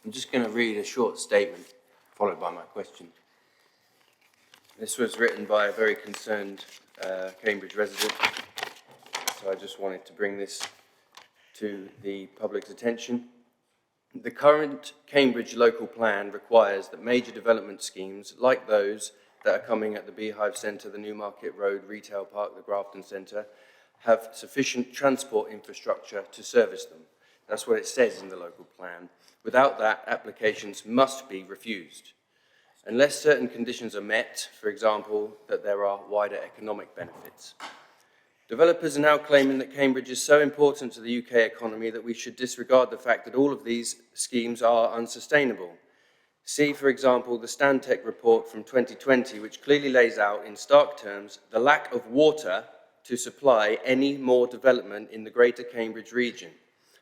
I'm just going to read a short statement followed by my question. This was written by a very concerned Cambridge resident, so I just wanted to bring this to the public's attention. The current Cambridge local plan requires that major development schemes like those that are coming at the Beehive Centre, the Newmarket Road Retail Park, the Grafton Centre, have sufficient transport infrastructure to service them. That's what it says in the local plan. Without that, applications must be refused. Unless certain conditions are met, for example, that there are wider economic benefits. Developers are now claiming that Cambridge is so important to the UK economy that we should disregard the fact that all of these schemes are unsustainable. See, for example, the Stantec report from 2020, which clearly lays out in stark terms the lack of water to supply any more development in the greater Cambridge region.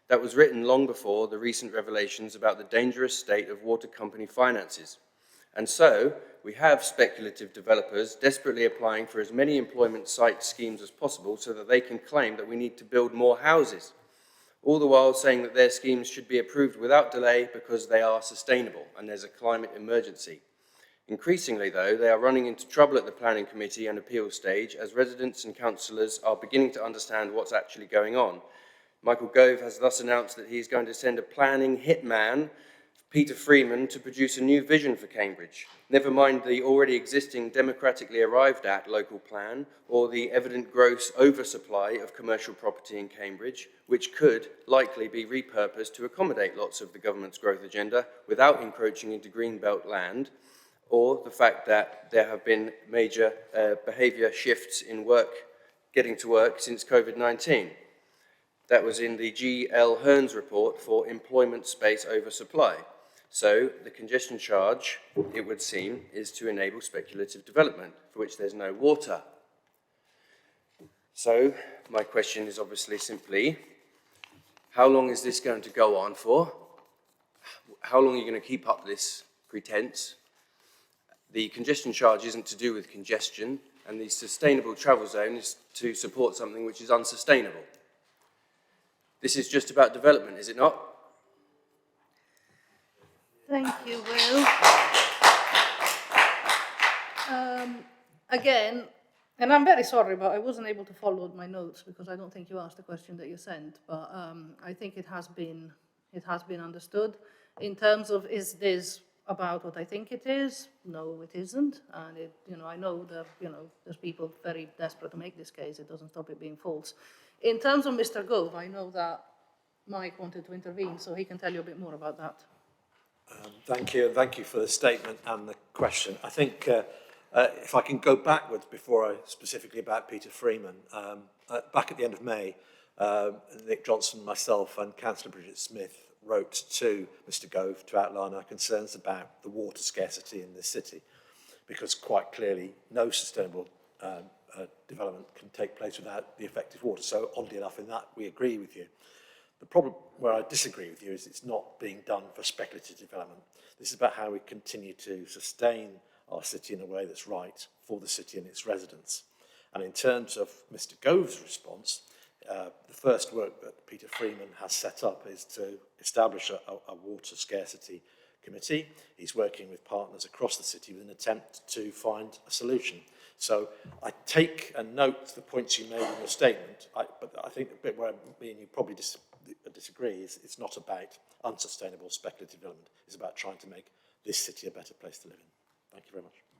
That was written long before the recent revelations about the dangerous state of water company finances. And so, we have speculative developers desperately applying for as many employment site schemes as possible so that they can claim that we need to build more houses, all the while saying that their schemes should be approved without delay because they are sustainable and there's a climate emergency. Increasingly, though, they are running into trouble at the planning committee and appeals stage as residents and councillors are beginning to understand what's actually going on. Michael Gove has thus announced that he's going to send a planning hitman, Peter Freeman, to produce a new vision for Cambridge. Never mind the already existing democratically arrived at local plan or the evident gross oversupply of commercial property in Cambridge, which could likely be repurposed to accommodate lots of the government's growth agenda without encroaching into greenbelt land, or the fact that there have been major behaviour shifts in getting to work since COVID-19. That was in the G.L. Hearns report for employment space oversupply. So the congestion charge, it would seem, is to enable speculative development, for which there's no water. So my question is obviously simply, how long is this going to go on for? How long are you going to keep up this pretense? The congestion charge isn't to do with congestion, and the sustainable travel zone is to support something which is unsustainable. This is just about development, is it not? Thank you, Will. Again, and I'm very sorry, but I wasn't able to follow my notes because I don't think you asked the question that you sent, but I think it has been understood. In terms of, is this about what I think it is? No, it isn't. And I know that, there's people very desperate to make this case. It doesn't stop it being false. In terms of Mr. Gove, I know that Mike wanted to intervene, so he can tell you a bit more about that. Thank you, and thank you for the statement and the question. I think if I can go backwards before I specifically about Peter Freeman, back at the end of May, Nick Johnson, myself and Councillor Bridget Smith wrote to Mr. Gove to outline our concerns about the water scarcity in this city, because quite clearly no sustainable development can take place without the effective water. So oddly enough, in that we agree with you. The problem where I disagree with you is it's not being done for speculative development. This is about how we continue to sustain our city in a way that's right for the city and its residents. And in terms of Mr. Gove's response, the first work that Peter Freeman has set up is to establish a water scarcity committee. He's working with partners across the city with an attempt to find a solution. So I take and note the points you made in your statement, but I think the bit where me and you probably disagree is it's not about unsustainable speculative development. It's about trying to make this city a better place to live in. Thank you very much.